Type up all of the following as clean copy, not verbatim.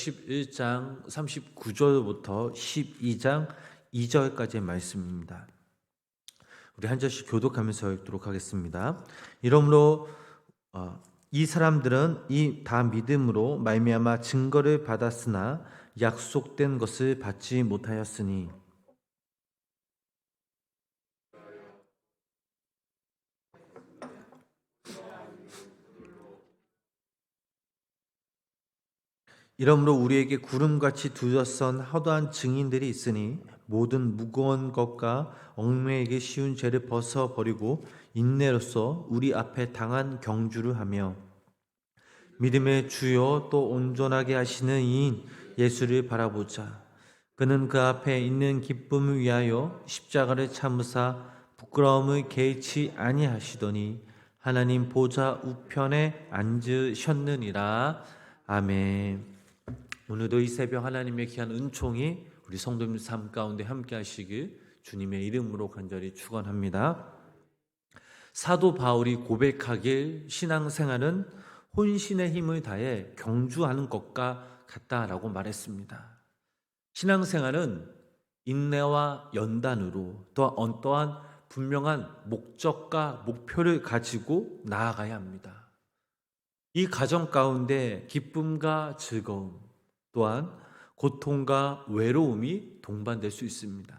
11장 39절부터 12장 2절까지의 말씀입니다. 우리 한 절씩 교독하면서 읽도록 하겠습니다. 이러므로 이 사람들은 이 다 믿음으로 말미암아 증거를 받았으나 약속된 것을 받지 못하였으니 이러므로 우리에게 구름같이 둘러선 허다한 증인들이 있으니 모든 무거운 것과 얽매이기 쉬운 죄를 벗어버리고 인내로써 우리 앞에 당한 경주를 하며 믿음의 주요 또 온전하게 하시는 이인 예수를 바라보자. 그는 그 앞에 있는 기쁨을 위하여 십자가를 참으사 부끄러움을 개의치 아니하시더니 하나님 보좌 우편에 앉으셨느니라. 아멘. 오늘도 이 새벽 하나님의 귀한 은총이 우리 성도님 삶 가운데 함께 하시길 주님의 이름으로 간절히 축원합니다. 사도 바울이 고백하길 신앙생활은 혼신의 힘을 다해 경주하는 것과 같다라고 말했습니다. 신앙생활은 인내와 연단으로 또한 분명한 목적과 목표를 가지고 나아가야 합니다. 이 과정 가운데 기쁨과 즐거움 또한 고통과 외로움이 동반될 수 있습니다.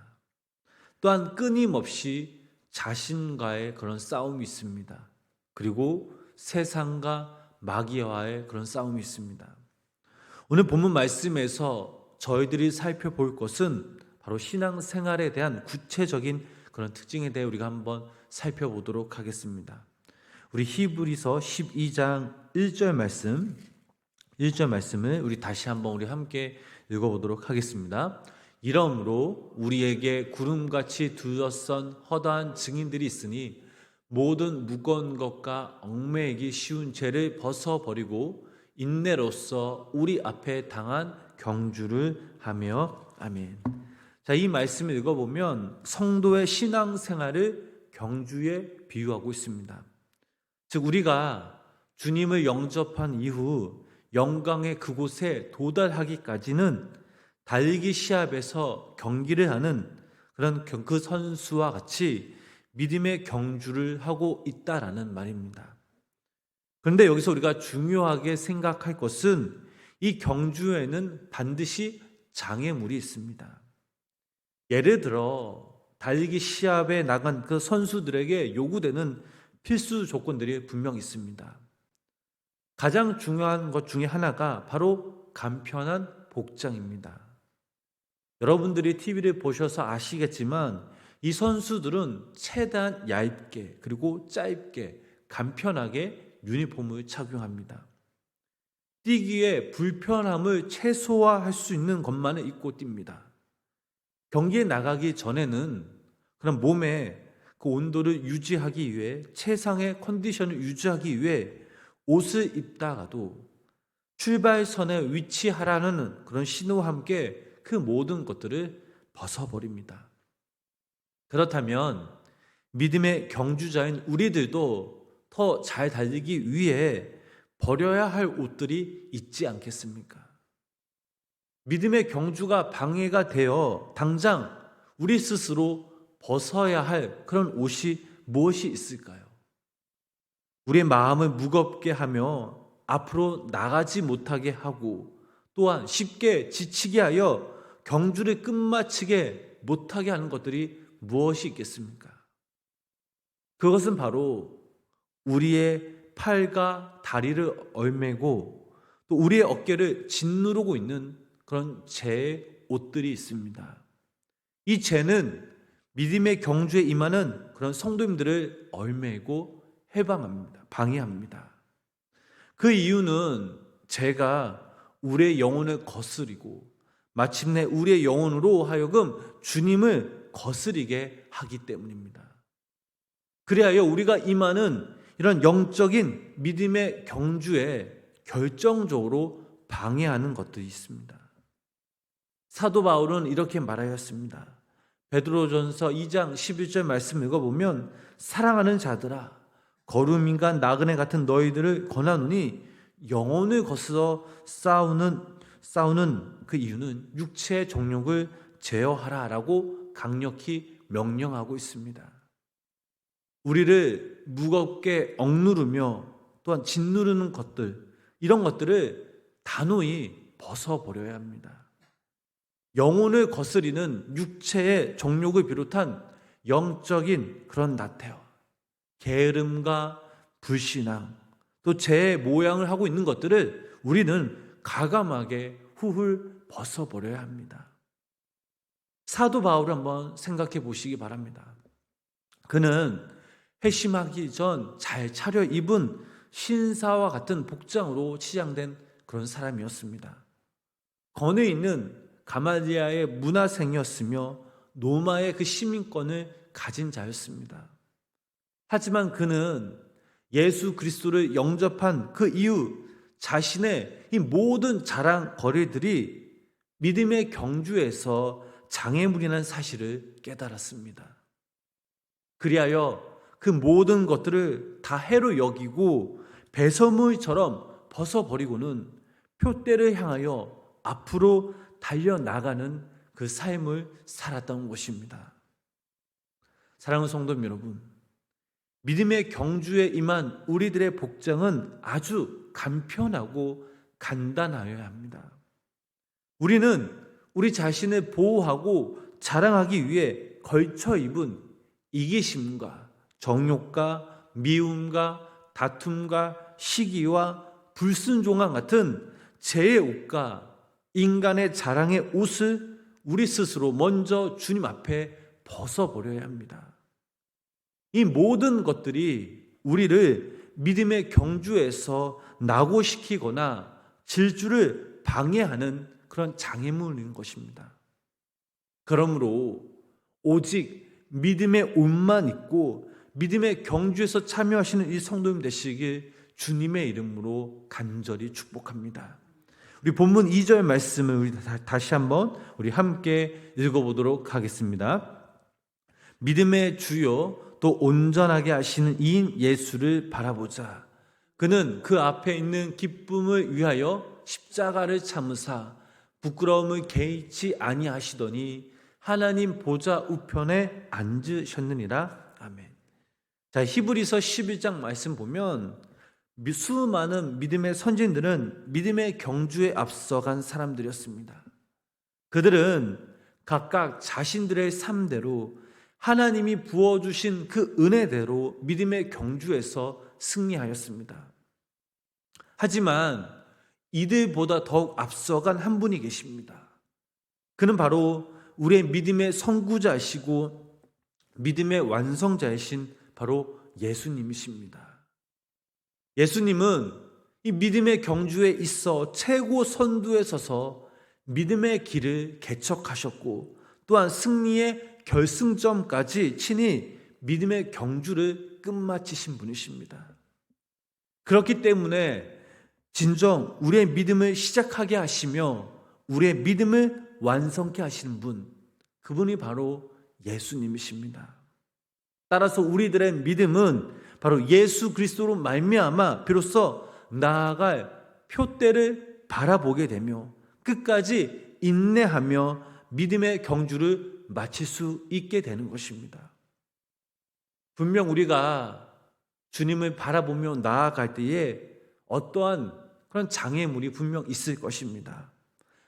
또한 끊임없이 자신과의 그런 싸움이 있습니다. 그리고 세상과 마귀와의 그런 싸움이 있습니다. 오늘 본문 말씀에서 저희들이 살펴볼 것은 바로 신앙생활에 대한 구체적인 그런 특징에 대해 우리가 한번 살펴보도록 하겠습니다. 우리 히브리서 12장 1절 말씀을 우리 다시 한번 우리 함께 읽어보도록 하겠습니다. 이러므로 우리에게 구름같이 둘러선 허다한 증인들이 있으니 모든 무거운 것과 얽매이기 쉬운 죄를 벗어버리고 인내로써 우리 앞에 당한 경주를 하며 아멘. 자, 이 말씀을 읽어보면 성도의 신앙생활을 경주에 비유하고 있습니다. 즉 우리가 주님을 영접한 이후 영광의 그곳에 도달하기까지는 달리기 시합에서 경기를 하는 그런 그 선수와 같이 믿음의 경주를 하고 있다라는 말입니다. 그런데 여기서 우리가 중요하게 생각할 것은 이 경주에는 반드시 장애물이 있습니다. 예를 들어 달리기 시합에 나간 그 선수들에게 요구되는 필수 조건들이 분명 있습니다. 가장 중요한 것 중에 하나가 바로 간편한 복장입니다. 여러분들이 TV를 보셔서 아시겠지만 이 선수들은 최대한 얇게 그리고 짧게 간편하게 유니폼을 착용합니다. 뛰기에 불편함을 최소화할 수 있는 것만을 입고 뜁니다. 경기에 나가기 전에는 그런 몸의 그 온도를 유지하기 위해 최상의 컨디션을 유지하기 위해 옷을 입다가도 출발선에 위치하라는 그런 신호와 함께 그 모든 것들을 벗어버립니다. 그렇다면 믿음의 경주자인 우리들도 더 잘 달리기 위해 버려야 할 옷들이 있지 않겠습니까? 믿음의 경주가 방해가 되어 당장 우리 스스로 벗어야 할 그런 옷이 무엇이 있을까요? 우리의 마음을 무겁게 하며 앞으로 나가지 못하게 하고 또한 쉽게 지치게 하여 경주를 끝마치게 못하게 하는 것들이 무엇이 있겠습니까? 그것은 바로 우리의 팔과 다리를 얼매고 또 우리의 어깨를 짓누르고 있는 그런 죄의 옷들이 있습니다. 이 죄는 믿음의 경주에 임하는 그런 성도님들을 얼매고 해방합니다. 방해합니다. 그 이유는 죄가 우리의 영혼을 거스리고 마침내 우리의 영혼으로 하여금 주님을 거스리게 하기 때문입니다. 그리하여 우리가 임하는 이런 영적인 믿음의 경주에 결정적으로 방해하는 것들이 있습니다. 사도 바울은 이렇게 말하였습니다. 베드로전서 2장 11절 말씀 읽어보면 사랑하는 자들아 거룩인간 나그네 같은 너희들을 권하노니 영혼을 거스러 싸우는 싸우는 그 이유는 육체의 정욕을 제어하라라고 강력히 명령하고 있습니다. 우리를 무겁게 억누르며 또한 짓누르는 것들, 이런 것들을 단호히 벗어버려야 합니다. 영혼을 거스리는 육체의 정욕을 비롯한 영적인 그런 나태함, 게으름과 불신앙, 또 제 모양을 하고 있는 것들을 우리는 가감하게 훌훌 벗어버려야 합니다. 사도 바울을 한번 생각해 보시기 바랍니다. 그는 회심하기 전 잘 차려 입은 신사와 같은 복장으로 치장된 그런 사람이었습니다. 건에 있는 가말리아의 문화생이었으며 로마의 그 시민권을 가진 자였습니다. 하지만 그는 예수 그리스도를 영접한 그 이후 자신의 이 모든 자랑거리들이 믿음의 경주에서 장애물이라는 사실을 깨달았습니다. 그리하여 그 모든 것들을 다 해로 여기고 배설물처럼 벗어버리고는 표대를 향하여 앞으로 달려나가는 그 삶을 살았던 것입니다. 사랑하는 성도 여러분, 믿음의 경주에 임한 우리들의 복장은 아주 간편하고 간단하여야 합니다. 우리는 우리 자신을 보호하고 자랑하기 위해 걸쳐 입은 이기심과 정욕과 미움과 다툼과 시기와 불순종함 같은 죄의 옷과 인간의 자랑의 옷을 우리 스스로 먼저 주님 앞에 벗어버려야 합니다. 이 모든 것들이 우리를 믿음의 경주에서 낙오시키거나 질주를 방해하는 그런 장애물인 것입니다. 그러므로 오직 믿음의 옷만 입고 믿음의 경주에서 참여하시는 이 성도님 되시길 주님의 이름으로 간절히 축복합니다. 우리 본문 2절 말씀을 우리 다시 한번 우리 함께 읽어보도록 하겠습니다. 믿음의 주요 또 온전하게 하시는 이인 예수를 바라보자. 그는 그 앞에 있는 기쁨을 위하여 십자가를 참으사 부끄러움을 개의치 아니하시더니 하나님 보좌 우편에 앉으셨느니라. 아멘. 자, 히브리서 11장 말씀 보면 수많은 믿음의 선진들은 믿음의 경주에 앞서간 사람들이었습니다. 그들은 각각 자신들의 삶대로 하나님이 부어주신 그 은혜대로 믿음의 경주에서 승리하였습니다. 하지만 이들보다 더욱 앞서간 한 분이 계십니다. 그는 바로 우리의 믿음의 선구자이시고 믿음의 완성자이신 바로 예수님이십니다. 예수님은 이 믿음의 경주에 있어 최고 선두에 서서 믿음의 길을 개척하셨고 또한 승리의 결승점까지 친히 믿음의 경주를 끝마치신 분이십니다. 그렇기 때문에 진정 우리의 믿음을 시작하게 하시며 우리의 믿음을 완성케 하시는 분, 그분이 바로 예수님이십니다. 따라서 우리들의 믿음은 바로 예수 그리스도로 말미암아 비로소 나아갈 표대를 바라보게 되며 끝까지 인내하며 믿음의 경주를 마칠 수 있게 되는 것입니다. 분명 우리가 주님을 바라보며 나아갈 때에 어떠한 그런 장애물이 분명 있을 것입니다.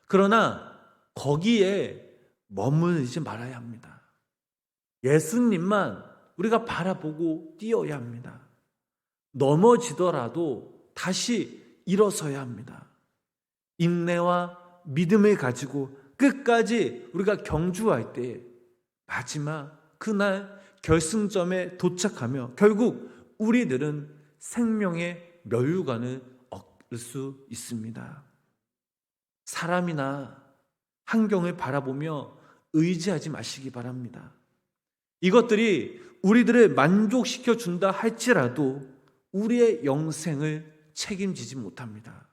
그러나 거기에 머물지 말아야 합니다. 예수님만 우리가 바라보고 뛰어야 합니다. 넘어지더라도 다시 일어서야 합니다. 인내와 믿음을 가지고 끝까지 우리가 경주할 때 마지막 그날 결승점에 도착하며 결국 우리들은 생명의 멸류관을 얻을 수 있습니다. 사람이나 환경을 바라보며 의지하지 마시기 바랍니다. 이것들이 우리들을 만족시켜 준다 할지라도 우리의 영생을 책임지지 못합니다.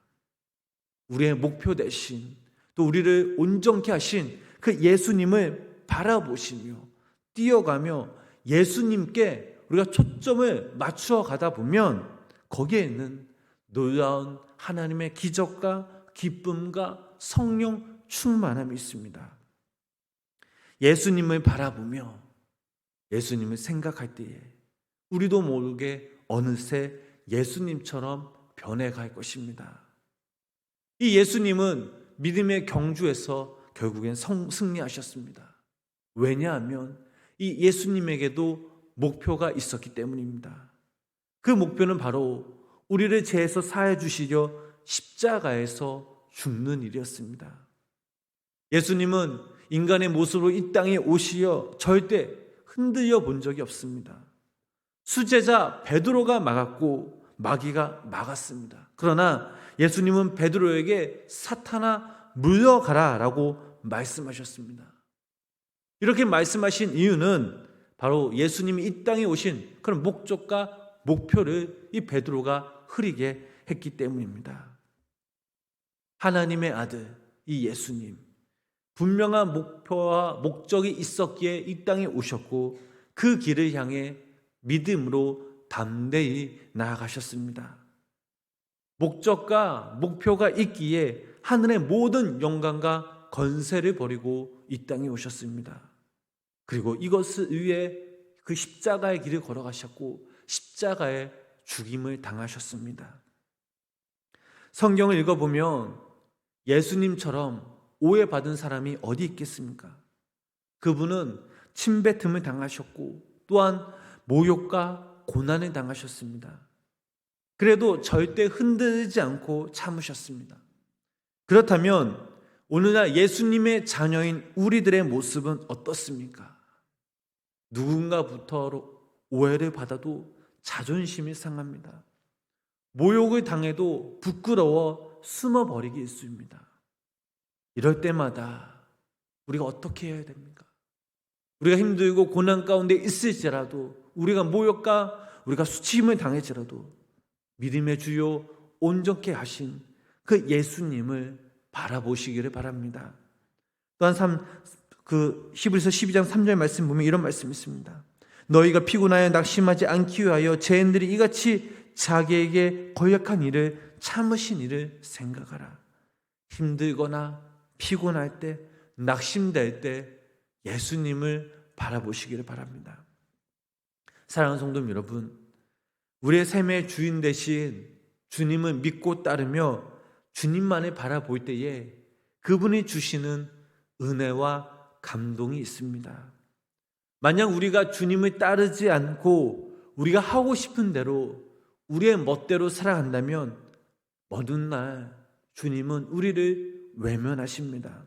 우리의 목표 대신 또 우리를 온전케 하신 그 예수님을 바라보시며 뛰어가며 예수님께 우리가 초점을 맞추어 가다 보면 거기에는 놀라운 하나님의 기적과 기쁨과 성령 충만함이 있습니다. 예수님을 바라보며 예수님을 생각할 때에 우리도 모르게 어느새 예수님처럼 변해갈 것입니다. 이 예수님은 믿음의 경주에서 결국엔 승리하셨습니다. 왜냐하면 이 예수님에게도 목표가 있었기 때문입니다. 그 목표는 바로 우리를 죄에서 사해 주시려 십자가에서 죽는 일이었습니다. 예수님은 인간의 모습으로 이 땅에 오시어 절대 흔들려 본 적이 없습니다. 수제자 베드로가 막았고 마귀가 막았습니다. 그러나 예수님은 베드로에게 사탄아 물러가라 라고 말씀하셨습니다. 이렇게 말씀하신 이유는 바로 예수님이 이 땅에 오신 그런 목적과 목표를 이 베드로가 흐리게 했기 때문입니다. 하나님의 아들 이 예수님, 분명한 목표와 목적이 있었기에 이 땅에 오셨고 그 길을 향해 믿음으로 담대히 나아가셨습니다. 목적과 목표가 있기에 하늘의 모든 영광과 권세를 버리고 이 땅에 오셨습니다. 그리고 이것을 위해 그 십자가의 길을 걸어가셨고 십자가의 죽임을 당하셨습니다. 성경을 읽어보면 예수님처럼 오해받은 사람이 어디 있겠습니까? 그분은 침뱉음을 당하셨고 또한 모욕과 고난을 당하셨습니다. 그래도 절대 흔들리지 않고 참으셨습니다. 그렇다면 오늘날 예수님의 자녀인 우리들의 모습은 어떻습니까? 누군가부터 오해를 받아도 자존심이 상합니다. 모욕을 당해도 부끄러워 숨어버리기 일쑤입니다. 이럴 때마다 우리가 어떻게 해야 됩니까? 우리가 힘들고 고난 가운데 있을지라도 우리가 모욕과 우리가 수치심을 당할지라도 믿음의 주요 온전케 하신 그 예수님을 바라보시기를 바랍니다. 또한 히브리서 12장 3절 말씀 보면 이런 말씀이 있습니다. 너희가 피곤하여 낙심하지 않기 위하여 죄인들이 이같이 자기에게 거역한 일을 참으신 일을 생각하라. 힘들거나 피곤할 때, 낙심될 때 예수님을 바라보시기를 바랍니다. 사랑하는 성도 여러분, 우리의 삶의 주인 되신 주님을 믿고 따르며 주님만을 바라볼 때에 그분이 주시는 은혜와 감동이 있습니다. 만약 우리가 주님을 따르지 않고 우리가 하고 싶은 대로 우리의 멋대로 살아간다면 어느 날 주님은 우리를 외면하십니다.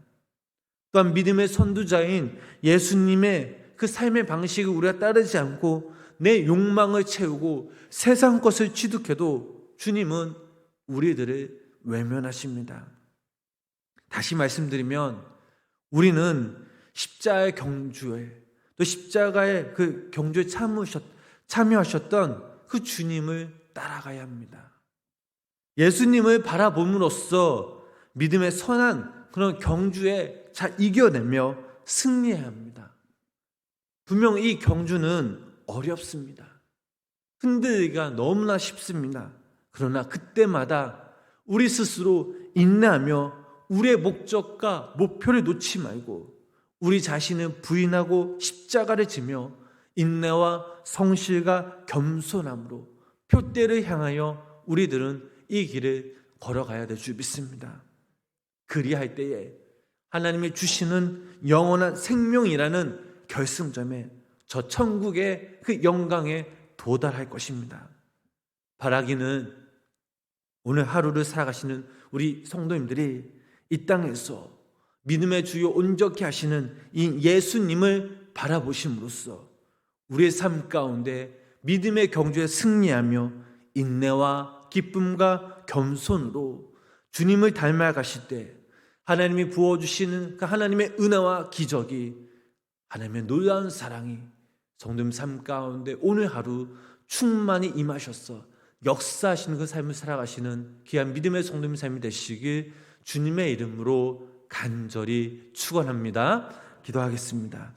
또한 믿음의 선두자인 예수님의 그 삶의 방식을 우리가 따르지 않고 내 욕망을 채우고 세상 것을 취득해도 주님은 우리들을 외면하십니다. 다시 말씀드리면 우리는 십자가의 경주에 또 십자가의 그 경주에 참여하셨던 그 주님을 따라가야 합니다. 예수님을 바라봄으로써 믿음의 선한 그런 경주에 잘 이겨내며 승리해야 합니다. 분명 이 경주는 어렵습니다. 흔들리기가 너무나 쉽습니다. 그러나 그때마다 우리 스스로 인내하며 우리의 목적과 목표를 놓지 말고 우리 자신을 부인하고 십자가를 지며 인내와 성실과 겸손함으로 표대를 향하여 우리들은 이 길을 걸어가야 될 줄 믿습니다. 그리할 때에 하나님이 주시는 영원한 생명이라는 결승점에 저 천국의 그 영광에 도달할 것입니다. 바라기는 오늘 하루를 살아가시는 우리 성도님들이 이 땅에서 믿음의 주요 온전케 하시는 이 예수님을 바라보심으로써 우리의 삶 가운데 믿음의 경주에 승리하며 인내와 기쁨과 겸손으로 주님을 닮아가실 때 하나님이 부어주시는 그 하나님의 은혜와 기적이 하나님의 놀라운 사랑이 성도님 삶 가운데 오늘 하루 충만히 임하셔서 역사하시는 그 삶을 살아가시는 귀한 믿음의 성도님 삶이 되시길 주님의 이름으로 간절히 축원합니다. 기도하겠습니다.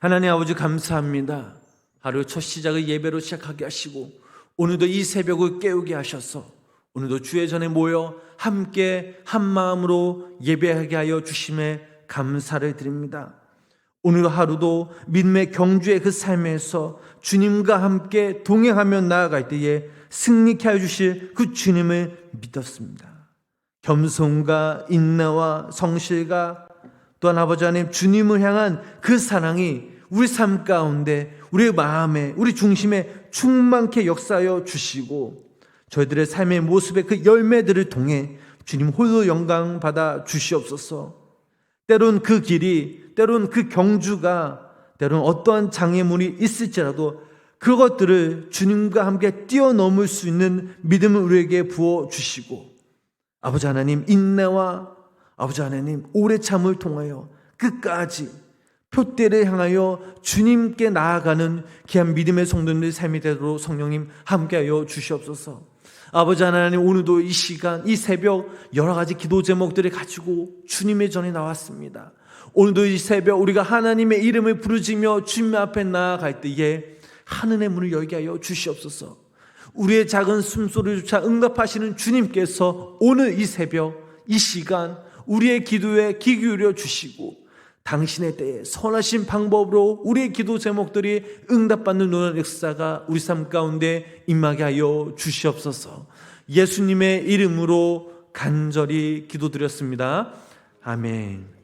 하나님 아버지 감사합니다. 하루 첫 시작을 예배로 시작하게 하시고 오늘도 이 새벽을 깨우게 하셔서 오늘도 주의 전에 모여 함께 한 마음으로 예배하게 하여 주심에 감사를 드립니다. 오늘 하루도 믿음의 경주의 그 삶에서 주님과 함께 동행하며 나아갈 때에 승리케 하여 주실 그 주님을 믿었습니다. 겸손과 인내와 성실과 또한 아버지 하나님 주님을 향한 그 사랑이 우리 삶 가운데 우리의 마음에 우리 중심에 충만케 역사하여 주시고 저희들의 삶의 모습의 그 열매들을 통해 주님 홀로 영광 받아 주시옵소서. 때론 그 길이, 때론 그 경주가, 때론 어떠한 장애물이 있을지라도 그것들을 주님과 함께 뛰어넘을 수 있는 믿음을 우리에게 부어주시고 아버지 하나님 인내와 아버지 하나님 오래 참을 통하여 끝까지 표대를 향하여 주님께 나아가는 귀한 믿음의 성도님의 삶이 되도록 성령님 함께하여 주시옵소서. 아버지 하나님 오늘도 이 시간 이 새벽 여러 가지 기도 제목들을 가지고 주님의 전에 나왔습니다. 오늘도 이 새벽 우리가 하나님의 이름을 부르짖며 주님 앞에 나아갈 때에 하늘의 문을 열게 하여 주시옵소서. 우리의 작은 숨소리조차 응답하시는 주님께서 오늘 이 새벽 이 시간 우리의 기도에 귀 기울여 주시고 당신의 때에 선하신 방법으로 우리의 기도 제목들이 응답받는 놀라운 역사가 우리 삶 가운데 임하게 하여 주시옵소서. 예수님의 이름으로 간절히 기도드렸습니다. 아멘.